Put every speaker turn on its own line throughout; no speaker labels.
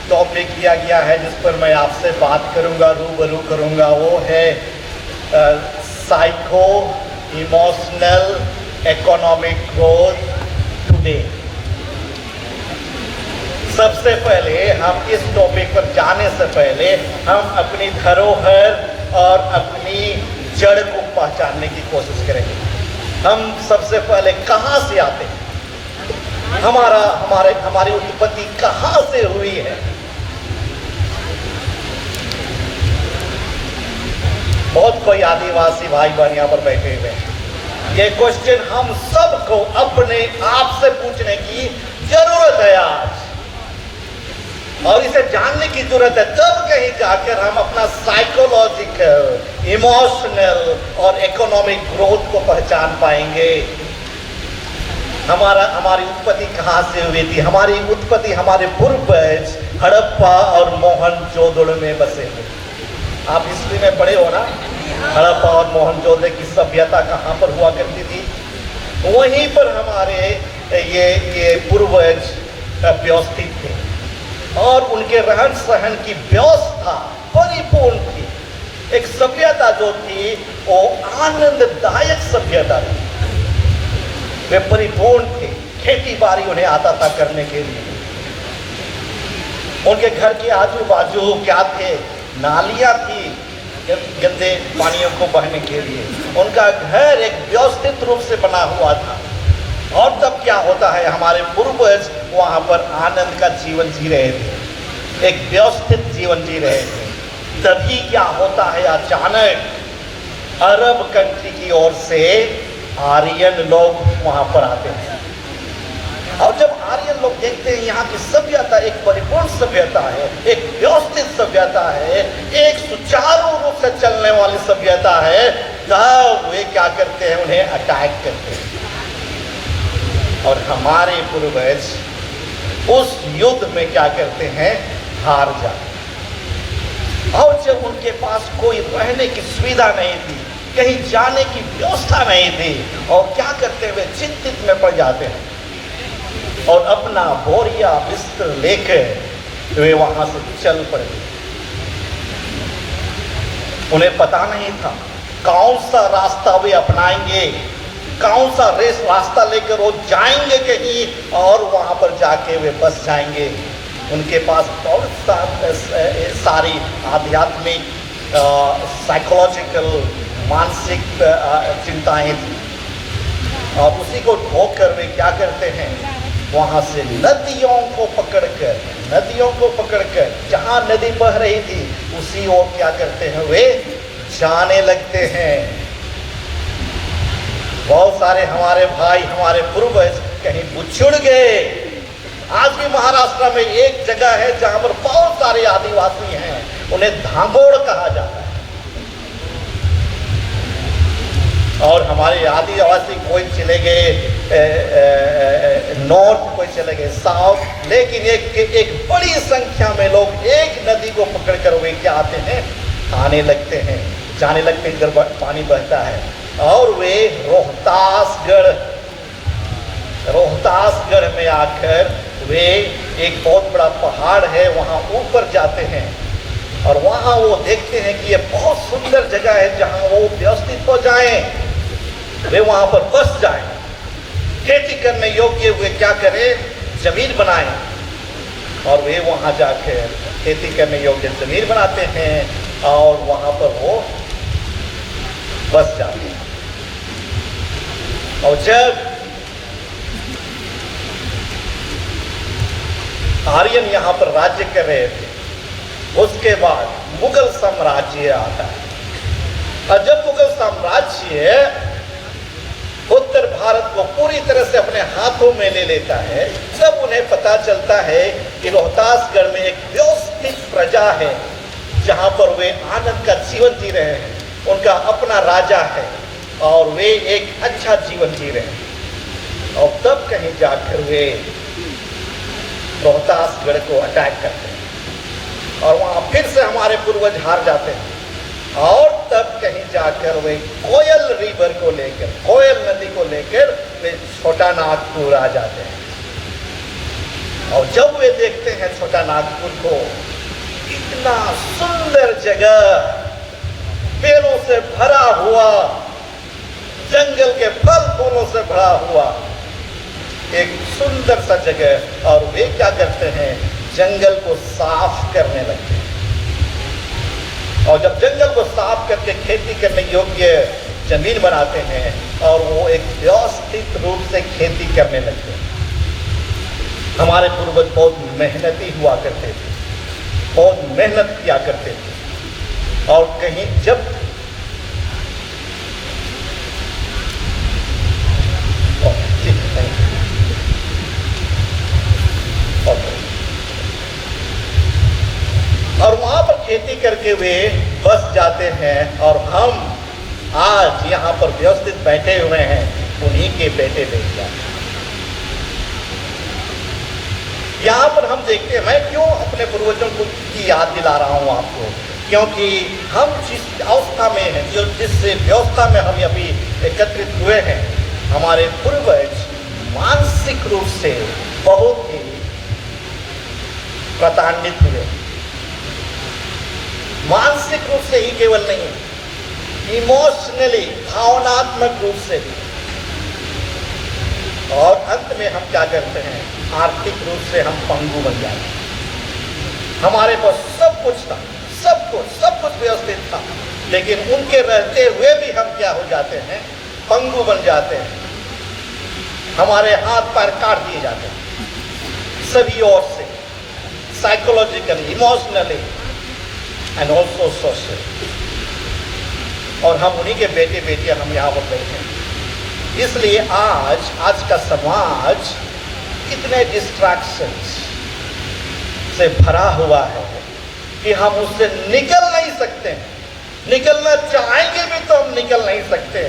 Topic दिया गया है जिस पर मैं आपसे बात करूंगा, रूबरू करूंगा, वो है psycho emotional economic growth today. सबसे पहले हम इस टॉपिक पर जाने से पहले हम अपनी धरोहर और अपनी जड़ को पहचानने की कोशिश करेंगे। हम सबसे पहले कहाँ से आते हैं, हमारी उत्पत्ति कहाँ से हुई है। बहुत कोई आदिवासी भाई बहन यहाँ पर बैठे हुए हैं। ये क्वेश्चन हम सबको अपने आप से पूछने की जरूरत है आज, और इसे जानने की जरूरत है। तब कहीं जाकर हम अपना साइकोलॉजिकल, इमोशनल और इकोनॉमिक ग्रोथ को पहचान पाएंगे। हमारी उत्पत्ति कहाँ से हुई थी? हमारी उत्पत्ति हमारे पूर्वज हड़प्पा और मोहनजोदड़ो में बसे हुए। आप हिस्ट्री में पढ़े हो ना, हड़प्पा और मोहनजोदड़ो की सभ्यता कहाँ पर हुआ करती थी? वहीं पर हमारे ये पूर्वज व्यवस्थित थे और उनके रहन सहन की व्यवस्था परिपूर्ण थी। एक सभ्यता जो थी वो आनंददायक सभ्यता थी। वे परिपूर्ण थे, खेती बाड़ी उन्हें आता था करने के लिए। उनके घर के आजू बाजू क्या थे? नालियां थी गंदे पानियों को बहने के लिए। उनका घर एक व्यवस्थित रूप से बना हुआ था। और तब क्या होता है, हमारे पूर्वज वहां पर आनंद का जीवन जी रहे थे, एक व्यवस्थित जीवन जी रहे थे। तभी क्या होता है, अचानक अरब कंट्री की ओर से आर्यन लोग वहां पर आते हैं। और जब आर्यन लोग देखते हैं यहाँ की सभ्यता एक परिपूर्ण सभ्यता है, एक व्यवस्थित सभ्यता है, एक सुचारू रूप से चलने वाली सभ्यता है, तब वे क्या करते हैं, उन्हें अटैक करते हैं। और हमारे पूर्वज उस युद्ध में क्या करते हैं, हार जाते हैं। और जब उनके पास कोई रहने की सुविधा नहीं थी, कहीं जाने की व्यवस्था नहीं थी, और क्या करते हुए चिंतित में पड़ जाते हैं और अपना बोरिया बिस्तर लेकर वे वहां से चल पड़े। उन्हें पता नहीं था कौन सा रास्ता वे अपनाएंगे, कौन सा रास्ता लेकर वो जाएंगे कहीं और वहां पर जाके वे बस जाएंगे। उनके पास बहुत सारी आध्यात्मिक, साइकोलॉजिकल, मानसिक चिंताएं थी। और उसी को ढोकर वे क्या करते हैं, वहां से नदियों को पकड़कर जहां नदी बह रही थी उसी ओर क्या करते हैं, वे जाने लगते हैं। बहुत सारे हमारे भाई, हमारे पूर्वज कहीं बिछुड़ गए। आज भी महाराष्ट्र में एक जगह है जहां पर बहुत सारे आदिवासी हैं, उन्हें धांगोड़ कहा जाता है। और हमारे आदिवासी कोई चले गए नॉर्थ, कोई चले गए साउथ, लेकिन एक बड़ी संख्या में लोग एक नदी को पकड़कर वे क्या आते हैं, आने लगते हैं, जाने लगते हैं, इधर पानी बहता है। और वे रोहतासगढ़ में आकर वे एक बहुत बड़ा पहाड़ है, वहाँ ऊपर जाते हैं और वहाँ वो देखते हैं कि ये बहुत सुंदर जगह है जहाँ वो व्यवस्थित हो जाएं, वे वहाँ पर बस जाएं, खेती करने योग्य वे क्या करें, जमीन बनाएं। और वे वहाँ जाकर खेती करने योग्य जमीन बनाते हैं और वहाँ पर वो बस जाते हैं। और जब आर्यन यहाँ पर राज्य कर रहे थे, उसके बाद मुगल साम्राज्य आता है। और जब मुगल साम्राज्य उत्तर भारत को पूरी तरह से अपने हाथों में ले लेता है, तब उन्हें पता चलता है कि रोहतासगढ़ में एक व्यवस्थित प्रजा है जहाँ पर वे आनंद का जीवन जी रहे हैं, उनका अपना राजा है और वे एक अच्छा जीवन जी रहे हैं। और तब कहीं जाकर वे रोहतासगढ़ को अटैक करते हैं और वहाँ फिर से हमारे पूर्वज हार जाते हैं। और तब कहीं जाकर वे कोयल रिवर को लेकर, कोयल नदी को लेकर वे छोटा नागपुर आ जाते हैं। और जब वे देखते हैं छोटा नागपुर को, इतना सुंदर जगह, पेड़ों से भरा हुआ, जंगल के फल फूलों से भरा हुआ एक सुंदर सा जगह, और वे क्या करते हैं, जंगल को साफ करने लगते हैं। और जब जंगल को साफ करके खेती करने योग्य जमीन बनाते हैं और वो एक व्यवस्थित रूप से खेती करने लगते हैं। हमारे पूर्वज बहुत मेहनती हुआ करते थे, बहुत मेहनत किया करते थे। और कहीं जब और वहां पर खेती करके वे बस जाते हैं, और हम आज यहाँ पर व्यवस्थित बैठे हुए हैं, उन्हीं के बेटे बेटियां हैं। यहाँ पर हम देखते हैं, मैं क्यों अपने पूर्वजों को की याद दिला रहा हूँ आपको, क्योंकि हम जिस अवस्था में हैं, जो जिस व्यवस्था में हम अभी एकत्रित हुए हैं, हमारे पूर्वज मानसिक रूप से बहुत ही प्रताड़ित हुए। मानसिक रूप से ही केवल नहीं, इमोशनली, भावनात्मक रूप से भी। और अंत में हम क्या करते हैं, आर्थिक रूप से हम पंगु बन जाते हैं। हमारे पास सब कुछ था, सब कुछ व्यवस्थित था, लेकिन उनके रहते हुए भी हम क्या हो जाते हैं, पंगु बन जाते हैं। हमारे हाथ पैर काट दिए जाते हैं सभी ओर से, psychologically, emotionally and also social. और हम उन्हीं के बेटे बेटियां हम यहाँ पर बैठे हैं। इसलिए आज का समाज कितने डिस्ट्रैक्शंस से भरा हुआ है कि हम उससे निकल नहीं सकते। निकलना चाहेंगे भी तो हम निकल नहीं सकते।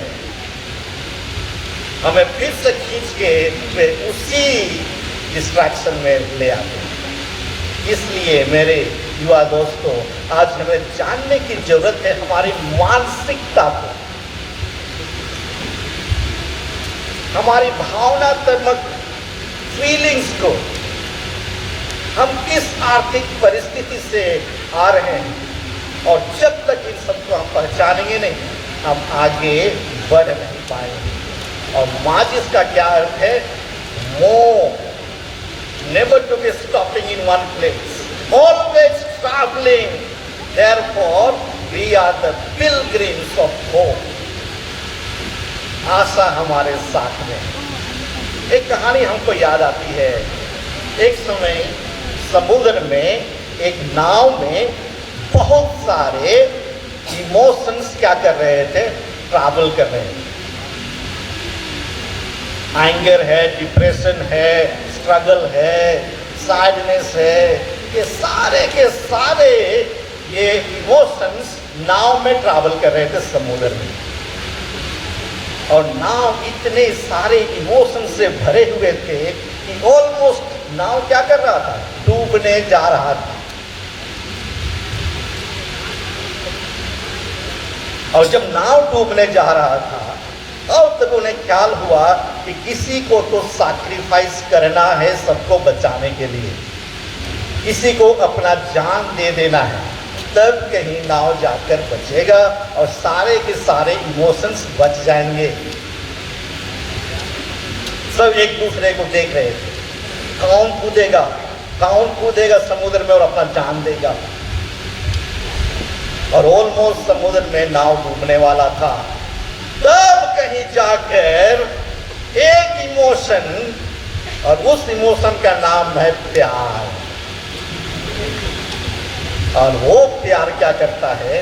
हमें फिर से खींच के वे उसी डिस्ट्रैक्शन में ले आते हैं। इसलिए मेरे युवा दोस्तों, आज हमें जानने की जरूरत है हमारी मानसिकता को, हमारी भावनात्मक फीलिंग्स को। हम किस आर्थिक परिस्थिति से आ रहे हैं, और जब तक इन सबको हम पहचानेंगे नहीं, हम आगे बढ़ नहीं पाएंगे। और माजिस का क्या अर्थ है, मोह, never to be stopping in one place, always traveling. Therefore, we are the pilgrims of hope. आशा हमारे साथ में। एक कहानी हमको याद आती है। एक समय समुद्र में एक नाव में बहुत सारे इमोशंस क्या कर रहे थे, ट्रैवल कर रहे थे। एंगर है, डिप्रेशन है, स्ट्रगल है, सैडनेस है, ये सारे के सारे ये इमोशंस नाव में ट्रैवल कर रहे थे समुद्र में। और नाव इतने सारे इमोशन से भरे हुए थे कि ऑलमोस्ट नाव क्या कर रहा था, डूबने जा रहा था। और जब नाव डूबने जा रहा था, और तब उन्हें ख्याल हुआ कि किसी को तो सैक्रिफाइस करना है सबको बचाने के लिए, किसी को अपना जान दे देना है, तब कहीं नाव जाकर बचेगा और सारे के सारे इमोशंस बच जाएंगे। सब एक दूसरे को देख रहे थे, कौन कूदेगा समुद्र में और अपना जान देगा। और ऑलमोस्ट समुद्र में नाव डूबने वाला था। तब कहीं जाकर एक इमोशन, और उस इमोशन का नाम है प्यार। और वो प्यार क्या करता है,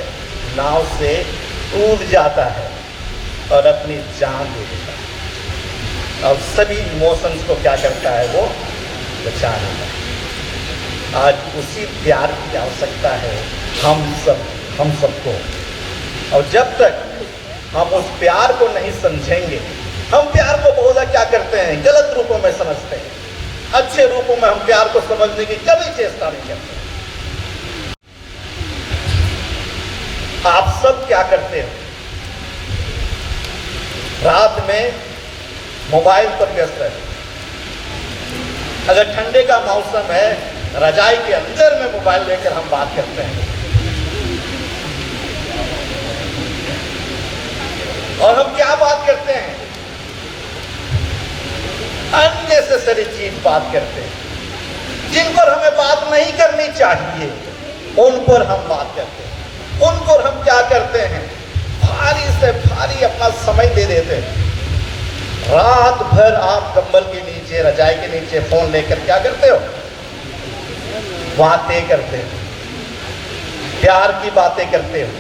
नाव से कूद जाता है और अपनी जान दे देता है। और सभी इमोशंस को क्या करता है, वो बचा लेता है। आज उसी प्यार की आवश्यकता है हम सबको। और जब तक हम उस प्यार को नहीं समझेंगे, हम प्यार को बहुत क्या करते हैं, गलत रूपों में समझते हैं। अच्छे रूपों में हम प्यार को समझने की कभी चेष्टा नहीं करते। आप सब क्या करते हो, रात में मोबाइल पर व्यस्त रहते, अगर ठंडे का मौसम है, रजाई के अंदर में मोबाइल लेकर हम बात करते हैं, और हम क्या बात करते हैं? अननेसेसरी चीज बात करते हैं, जिन पर हमें बात नहीं करनी चाहिए उन पर हम बात करते हैं। उन पर हम क्या करते हैं? भारी से भारी अपना समय दे देते हैं। रात भर आप कंबल के नीचे, रजाई के नीचे फोन लेकर क्या करते हो? बातें करते हो, प्यार की बातें करते हो।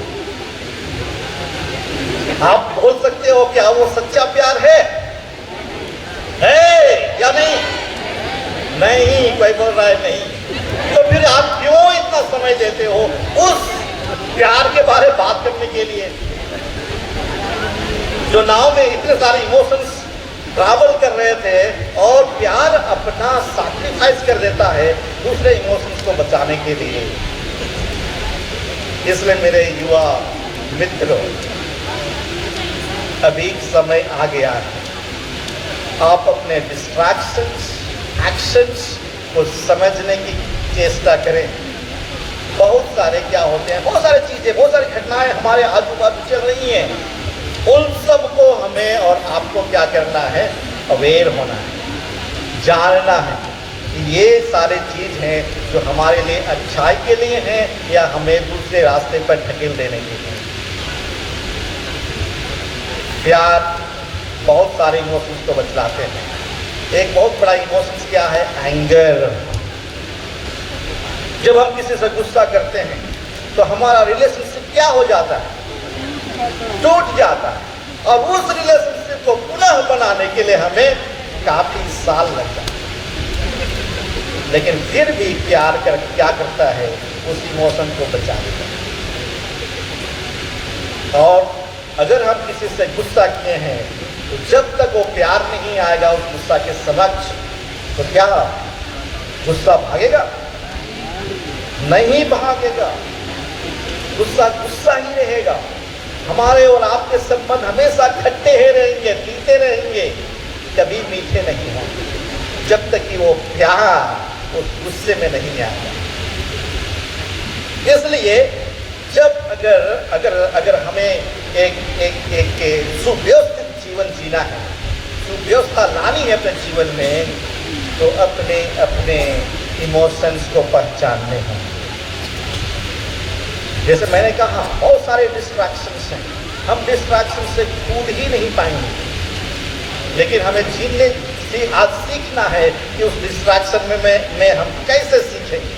आप बोल सकते हो क्या वो सच्चा प्यार है या नहीं? नहीं, कोई बोल रहा है नहीं। तो फिर आप क्यों इतना समय देते हो उस प्यार के बारे में बात करने के लिए? जो नाव में इतने सारे इमोशंस ट्रैवल कर रहे थे, और प्यार अपना सैक्रिफाइस कर देता है दूसरे इमोशंस को बचाने के लिए। इसलिए मेरे युवा मित्रों, अभी समय आ गया है, आप अपने डिस्ट्रैक्शंस, एक्शंस को समझने की चेष्टा करें। बहुत सारे क्या होते हैं, बहुत सारी चीजें, बहुत सारी घटनाएं हमारे आजू बाजू चल रही हैं। उन सब को हमें और आपको क्या करना है? अवेयर होना है, जानना है कि ये सारे चीज हैं जो हमारे लिए अच्छाई के लिए हैं या हमें दूसरे रास्ते पर ढकेल देने के लिए। प्यार बहुत सारे इमोशंस को बचलाते हैं। एक बहुत बड़ा इमोशंस क्या है? एंगर। जब हम किसी से गुस्सा करते हैं तो हमारा रिलेशनशिप क्या हो जाता है? टूट जाता है, और उस रिलेशनशिप को पुनः बनाने के लिए हमें काफी साल लगता है। लेकिन फिर भी प्यार क्या करता है? उस इमोशन को बचा देता है। और अगर हम किसी से गुस्सा किए हैं तो जब तक वो प्यार नहीं आएगा उस गुस्सा के समक्ष, तो क्या गुस्सा भागेगा? नहीं भागेगा। गुस्सा गुस्सा ही रहेगा। हमारे और आपके संबंध हमेशा खट्टे ही रहेंगे, तीते रहेंगे, कभी मीठे नहीं होंगे, जब तक कि वो प्यार उस गुस्से में नहीं आएगा। इसलिए जब अगर हमें एक सुव्यवस्थित जीवन जीना है, सुव्यवस्था लानी है अपने जीवन में, तो अपने इमोशंस को पहचानने होंगे। जैसे मैंने कहा, बहुत सारे डिस्ट्रैक्शंस हैं, हम डिस्ट्रैक्शन से कूद ही नहीं पाएंगे। लेकिन हमें जीने से आज सीखना है कि उस डिस्ट्रैक्शन में हम कैसे सीखेंगे,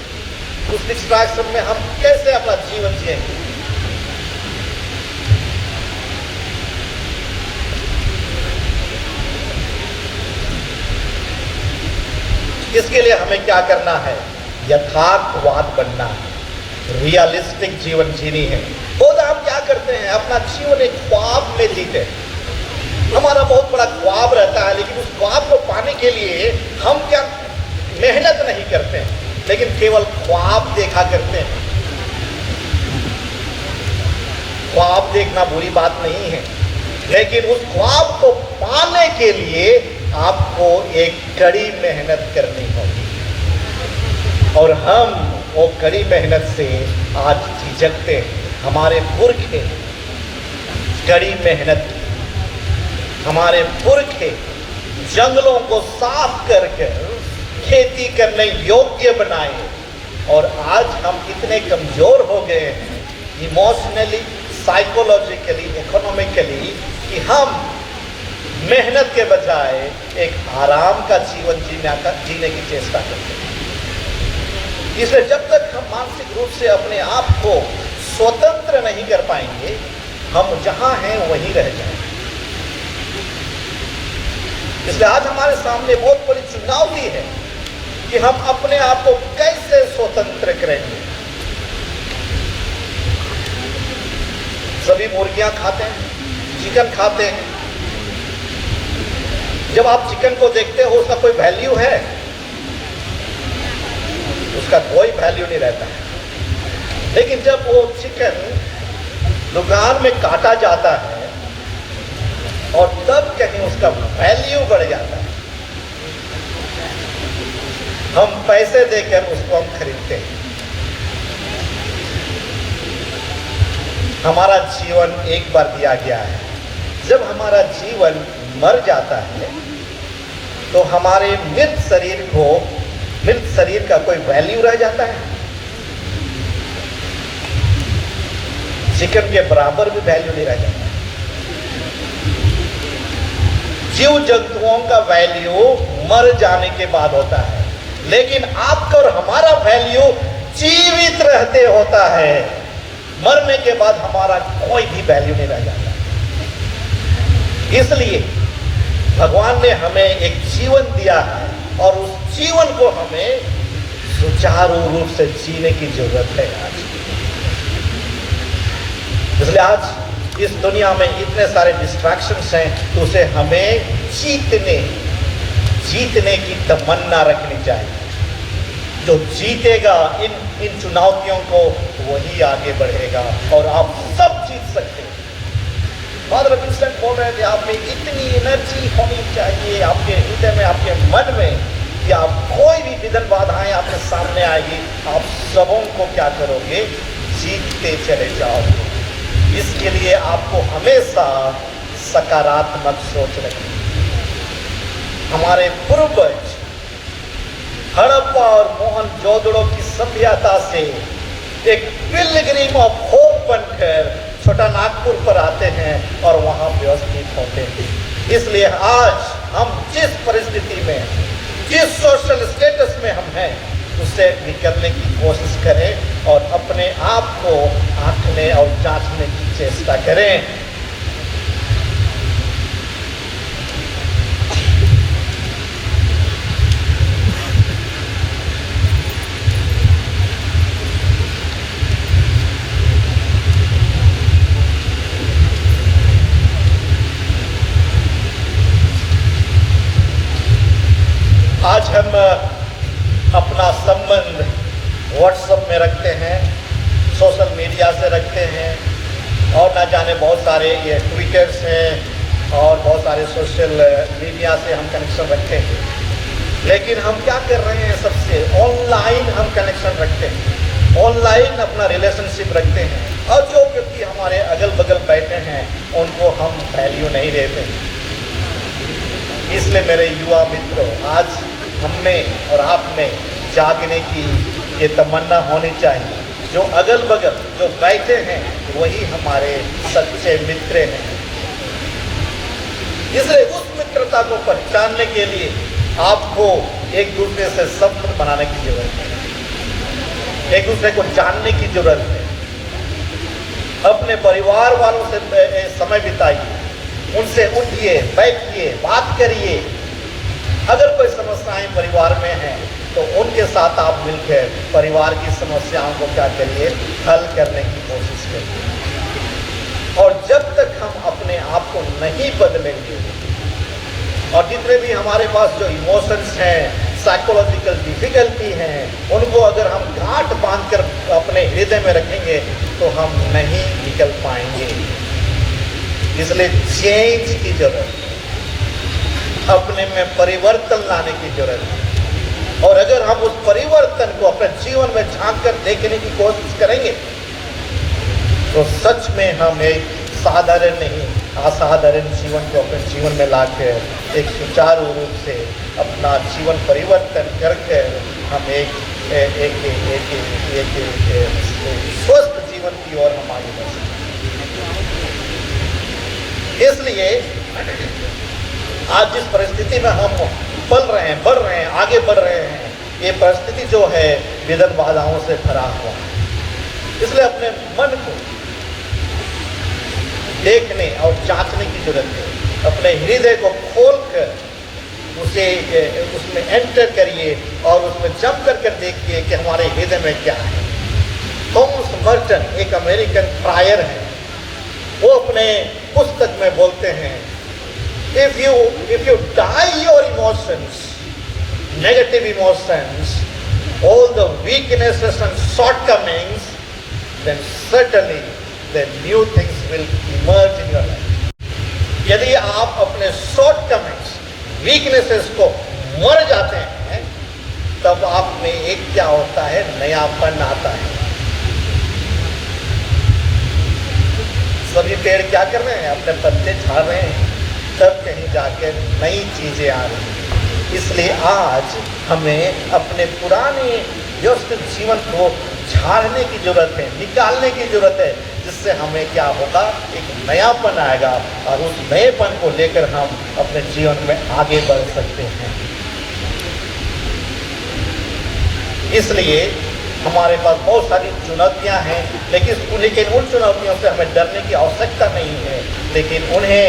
उस डिस्ट्रैक्शन में हम कैसे अपना जीवन जिएंगे। इसके लिए हमें क्या करना है? यथार्थवाद बनना है, रियलिस्टिक जीवन जीनी है। बहुत हम क्या करते हैं? अपना जीवन एक ख्वाब में जीते हैं। हमारा बहुत बड़ा ख्वाब रहता है, लेकिन उस ख्वाब को पाने के लिए हम क्या मेहनत नहीं करते हैं, लेकिन केवल ख्वाब देखा करते हैं। ख्वाब देखना बुरी बात नहीं है, लेकिन उस ख्वाब को पाने के लिए आपको एक कड़ी मेहनत करनी होगी। और हम वो कड़ी मेहनत से आज झिझकते हैं। हमारे पुरखे कड़ी मेहनत, हमारे पुरखे जंगलों को साफ कर खेती करने योग्य बनाए, और आज हम इतने कमजोर हो गए हैं इमोशनली, साइकोलॉजिकली, इकोनॉमिकली, कि हम मेहनत के बजाय एक आराम का जीवन जीने की चेष्टा करते हैं। इसलिए जब तक हम मानसिक रूप से अपने आप को स्वतंत्र नहीं कर पाएंगे, हम जहां हैं वहीं रह जाएंगे। इसलिए आज हमारे सामने बहुत बड़ी चुनौती है कि हम अपने आप को कैसे स्वतंत्र करेंगे। सभी मुर्गियां खाते हैं, चिकन खाते हैं। जब आप चिकन को देखते हो उसका कोई वैल्यू है? उसका कोई वैल्यू नहीं रहता है। लेकिन जब वो चिकन दुकान में काटा जाता है और तब कहीं उसका वैल्यू बढ़ जाता है। हम पैसे देकर उसको हम खरीदते हैं। हमारा जीवन एक बार दिया गया है। जब हमारा जीवन मर जाता है तो हमारे मृत शरीर का कोई वैल्यू रह जाता है? चिकन के बराबर भी वैल्यू नहीं रह जाता। जीव जंतुओं का वैल्यू मर जाने के बाद होता है, लेकिन आपका और हमारा वैल्यू जीवित रहते होता है। मरने के बाद हमारा कोई भी वैल्यू नहीं रह जाता। इसलिए भगवान ने हमें एक जीवन दिया है और उस जीवन को हमें सुचारू रूप से जीने की जरूरत है आज। इसलिए आज इस दुनिया में इतने सारे डिस्ट्रैक्शंस हैं, तो उसे हमें जीतने की तमन्ना रखनी चाहिए। जो जीतेगा इन चुनौतियों को, वही आगे बढ़ेगा और आप सब जीत सकते हैं। फादर विंसेंट बोल रहे थे, आप में इतनी एनर्जी होनी चाहिए आपके हृदय में, आपके मन में, कि आप कोई भी विघ्न बाधाएं आपके सामने आएगी, आप सबों को क्या करोगे? जीतते चले जाओगे। इसके लिए आपको हमेशा सकारात्मक सोच रखनी। हमारे पूर्वज हड़प्पा और मोहनजोदड़ो की सभ्यता से एक पिलग्रिम ऑफ होप बनकर छोटा नागपुर पर आते हैं और वहां व्यवस्थित होते हैं। इसलिए आज हम जिस परिस्थिति में, जिस सोशल स्टेटस में हम हैं, उससे निकलने की कोशिश करें और अपने आप को आंकने और जांचने की चेष्टा करें। आज हम अपना संबंध व्हाट्सएप में रखते हैं, सोशल मीडिया से रखते हैं, और ना जाने बहुत सारे ये ट्विटर्स हैं और बहुत सारे सोशल मीडिया से हम कनेक्शन रखते हैं। लेकिन हम क्या कर रहे हैं? सबसे ऑनलाइन हम कनेक्शन रखते हैं, ऑनलाइन अपना रिलेशनशिप रखते हैं, और जो व्यक्ति हमारे अगल बगल बैठे हैं उनको हम वैल्यू नहीं देते। इसलिए मेरे युवा मित्रों, आज हममें और आप में जागने की ये तमन्ना होनी चाहिए। जो अगल बगल जो बैठे हैं वही हमारे सच्चे मित्र हैं। इसलिए उस मित्रता को पहचानने के लिए आपको एक दूसरे से संबंध बनाने की जरूरत है, एक दूसरे को जानने की जरूरत है। अपने परिवार वालों से समय बिताइए, उनसे उठिए, बैठिए, बात करिए। अगर कोई समस्याएं परिवार में हैं तो उनके साथ आप मिलकर परिवार की समस्याओं को क्या करिए? हल करने की कोशिश करिए। और जब तक हम अपने आप को नहीं बदलेंगे, और जितने भी हमारे पास जो इमोशंस हैं, साइकोलॉजिकल डिफिकल्टी हैं, उनको अगर हम गांठ बांधकर अपने हृदय में रखेंगे तो हम नहीं निकल पाएंगे। इसलिए चेंज की जरूरत है, अपने में परिवर्तन लाने की जरूरत है। और अगर हम उस परिवर्तन को अपने जीवन में झांक कर देखने की कोशिश करेंगे तो सच में हम एक साधारण नहीं, असाधारण जीवन को अपने जीवन में लाकर एक सुचारू रूप से अपना जीवन परिवर्तन करके हम एक स्वस्थ जीवन की ओर हम आगे बढ़ सकते। इसलिए आज जिस परिस्थिति में हम बढ़ रहे हैं, आगे बढ़ रहे हैं, ये परिस्थिति जो है विघ्न बाधाओं से भरा हुआ है। इसलिए अपने मन को देखने और जांचने की जरूरत है। अपने हृदय को खोलकर उसमें एंटर करिए और उसमें जंप कर देखिए कि हमारे हृदय में क्या है। थॉमस मर्टन एक अमेरिकन प्रायर है, वो अपने पुस्तक में बोलते हैं, if you die your emotions, negative emotions, all the weaknesses and shortcomings, then certainly the new things will emerge in your life. यदि आप अपने shortcomings, weaknesses को मर जाते हैं तब आप में एक क्या होता है, नयापन आता है। सभी पेड़ क्या कर रहे हैं, अपने पत्ते झाड़ रहे हैं, तब कहीं जाकर नई चीजें आ रही हैं। इसलिए आज हमें अपने पुराने व्यस्त जीवन को झाड़ने की जरूरत है, निकालने की जरूरत है, जिससे हमें क्या होगा, एक नयापन आएगा और उस नएपन को लेकर हम अपने जीवन में आगे बढ़ सकते हैं। इसलिए हमारे पास बहुत सारी चुनौतियां हैं, लेकिन उन चुनौतियों से हमें डरने की आवश्यकता नहीं है, लेकिन उन्हें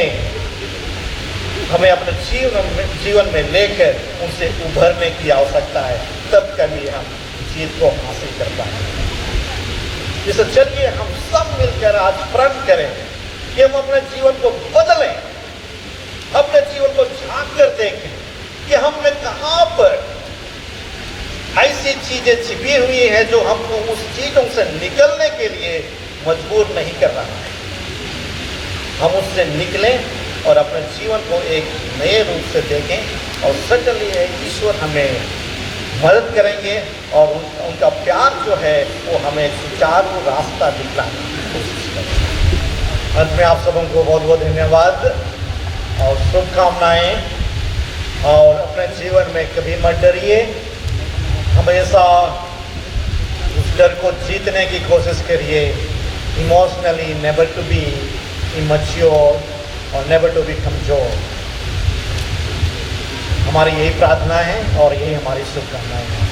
हमें अपने जीवन में लेकर उनसे उभरने की आवश्यकता है, तब कभी हम जीत को हासिल कर पाएंगे। इससे चलिए हम सब मिलकर आज प्रण करें कि हम अपने जीवन को बदलें, अपने जीवन को झांक कर देखें कि हम में कहां पर ऐसी चीजें छिपी हुई हैं जो हमको उस चीजों से निकलने के लिए मजबूर नहीं कर रहा है। हम उससे निकलें और अपने जीवन को एक नए रूप से देखें, और सटली ईश्वर हमें मदद करेंगे और उनका प्यार जो है वो हमें सुचारू रास्ता दिखलाने की कोशिश करेंगे। अंत में आप सबों को बहुत बहुत धन्यवाद और शुभकामनाएं, और अपने जीवन में कभी मत डरिए, हमेशा उस डर को जीतने की कोशिश करिए। Emotionally never to be immature और नेवर टू बी कमजोर। हमारी यही प्रार्थना है और यही हमारी शुभकामनाएं हैं।